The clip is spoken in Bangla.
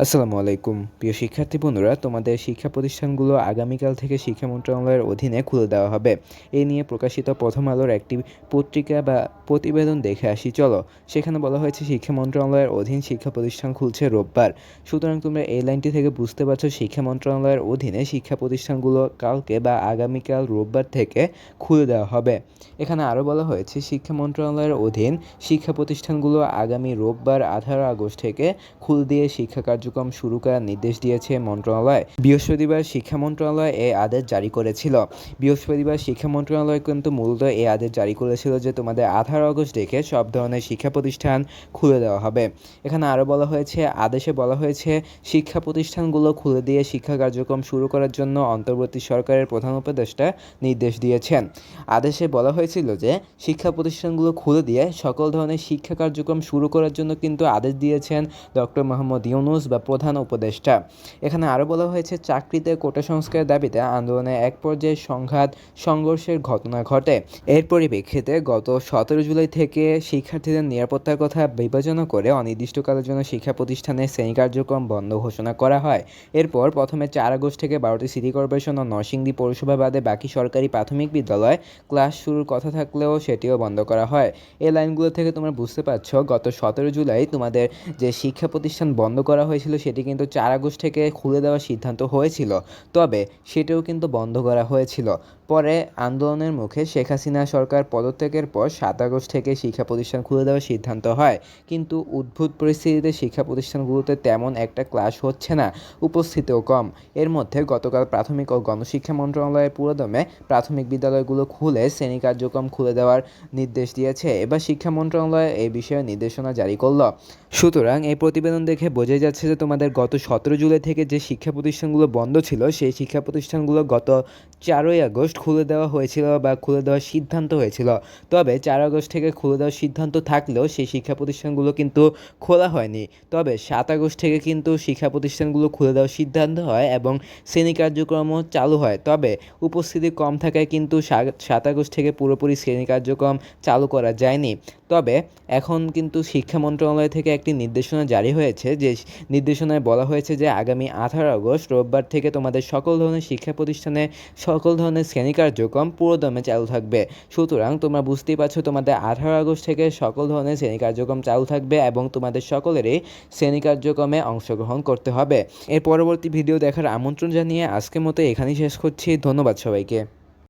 আসসালামু আলাইকুম প্রিয় শিক্ষার্থী বন্ধুরা, তোমাদের শিক্ষা প্রতিষ্ঠানগুলো আগামীকাল থেকে শিক্ষা মন্ত্রণালয়ের অধীনে খুলে দেওয়া হবে। এ নিয়ে প্রকাশিত প্রথম আলোর একটি পত্রিকা বা প্রতিবেদন দেখে আসি চলো। সেখানে বলা হয়েছে শিক্ষা মন্ত্রণালয়ের অধীন শিক্ষা প্রতিষ্ঠান খুলছে রোববার। সুতরাং তোমরা এই লাইনটি থেকে বুঝতে পারছো শিক্ষা মন্ত্রণালয়ের অধীনে শিক্ষা প্রতিষ্ঠানগুলো কালকে বা আগামীকাল রোববার থেকে খুলে দেওয়া হবে। এখানে আরও বলা হয়েছে শিক্ষা মন্ত্রণালয়ের অধীন শিক্ষা প্রতিষ্ঠানগুলো আগামী রোববার 18 আগস্ট থেকে খুলে দিয়ে শিক্ষা কার্যক্রম শুরু করার নির্দেশ দিয়েছে মন্ত্রণালয়। বৃহস্পতিবার শিক্ষা মন্ত্রণালয় এই আদেশ জারি করেছিল। বৃহস্পতিবার শিক্ষা মন্ত্রণালয় কিন্তু মূলত এই আদেশ জারি করেছিল যে তোমাদের 18 আগস্ট থেকে সব ধরনের শিক্ষা প্রতিষ্ঠান খুলে দেওয়া হবে। এখানে আরও বলা হয়েছে, আদেশে বলা হয়েছে শিক্ষা প্রতিষ্ঠানগুলো খুলে দিয়ে শিক্ষা কার্যক্রম শুরু করার জন্য অন্তর্বর্তী সরকারের প্রধান উপদেষ্টা নির্দেশ দিয়েছেন। আদেশে বলা হয়েছিল যে শিক্ষা প্রতিষ্ঠানগুলো খুলে দিয়ে সকল ধরনের শিক্ষা কার্যক্রম শুরু করার জন্য কিন্তু আদেশ দিয়েছেন ডক্টর মোহাম্মদ ইউনূস বা প্রধান উপদেষ্টা। এখানে আরও বলা হয়েছে চাকরিতে কোটা সংস্কারের দাবিতে আন্দোলনে এক পর্যায়ে সংঘর্ষের ঘটনা ঘটে। এর পরিপ্রেক্ষিতে গত 17 জুলাই থেকে শিক্ষার্থীদের নিরাপত্তার কথা বিবেচনা করে অনির্দিষ্টকালের জন্য শিক্ষা প্রতিষ্ঠানের শ্রেণী কার্যক্রম বন্ধ ঘোষণা করা হয়। এরপর প্রথমে 4 আগস্ট থেকে 12টি সিটি কর্পোরেশন ও নরসিংদী পৌরসভা বাদে বাকি সরকারি প্রাথমিক বিদ্যালয় ক্লাস শুরুর কথা থাকলেও সেটিও বন্ধ করা হয়। এই লাইনগুলো থেকে তোমরা বুঝতে পারছো গত 17 জুলাই তোমাদের যে শিক্ষা প্রতিষ্ঠান বন্ধ করা হয়েছিল সেটি কিন্তু 4 আগস্ট থেকে খুলে দেওয়ার সিদ্ধান্ত হয়েছিল, তবে সেটাও কিন্তু বন্ধ করা হয়েছিল। পরে আন্দোলনের মুখে শেখ হাসিনা সরকার পদত্যাগের পর 7 আগস্ট থেকে শিক্ষা প্রতিষ্ঠান খুলে দেওয়ার সিদ্ধান্ত হয়। কিন্তু উদ্ভূত পরিস্থিতিতে শিক্ষা প্রতিষ্ঠানগুলোতে তেমন একটা ক্লাস হচ্ছে না, উপস্থিতিও কম। এর মধ্যে গতকাল প্রাথমিক ও গণশিক্ষা মন্ত্রণালয়ের পুরোদমে প্রাথমিক বিদ্যালয়গুলো খুলে শ্রেণী কার্যক্রম খুলে দেওয়ার নির্দেশ দিয়েছে। এবার শিক্ষা মন্ত্রণালয় এই বিষয়ে নির্দেশনা জারি করল। সুতরাং এই প্রতিবেদন দেখে বোঝাই যাচ্ছে যে তোমাদের গত 17 জুলাই থেকে যে শিক্ষা প্রতিষ্ঠানগুলো বন্ধ ছিল সেই শিক্ষা প্রতিষ্ঠানগুলো গত 4ই আগস্ট খুলে দেওয়া হয়েছিল বা খুলে দেওয়ার সিদ্ধান্ত হয়েছিল। তবে 4 আগস্ট থেকে খুলে দেওয়ার সিদ্ধান্ত থাকলেও সেই শিক্ষা প্রতিষ্ঠানগুলো কিন্তু খোলা হয়নি। তবে 7 আগস্ট থেকে কিন্তু শিক্ষা প্রতিষ্ঠানগুলো খুলে দেওয়ার সিদ্ধান্ত হয় এবং শ্রেণী কার্যক্রমও চালু হয়। তবে উপস্থিতি কম থাকায় কিন্তু 7 আগস্ট থেকে পুরোপুরি শ্রেণী কার্যক্রম চালু করা যায়নি। তবে এখন কিন্তু শিক্ষা মন্ত্রণালয় থেকে একটি নির্দেশনা জারি হয়েছে, যে নির্দেশনায় বলা হয়েছে যে আগামী 18 আগস্ট রোববার থেকে তোমাদের সকল ধরনের শিক্ষা প্রতিষ্ঠানে সকল ধরনের শ্রেণী কার্যক্রম পুরোদমে চালু থাকবে। সুতরাং তোমরা বুঝতেই পারছো তোমাদের 18 আগস্ট থেকে সকল ধরনের শ্রেণী কার্যক্রম চালু থাকবে এবং তোমাদের সকলেরই শ্রেণী কার্যক্রমে অংশগ্রহণ করতে হবে। এর পরবর্তী ভিডিও দেখার আমন্ত্রণ জানিয়ে আজকের মতো এখানেই শেষ করছি। ধন্যবাদ সবাইকে।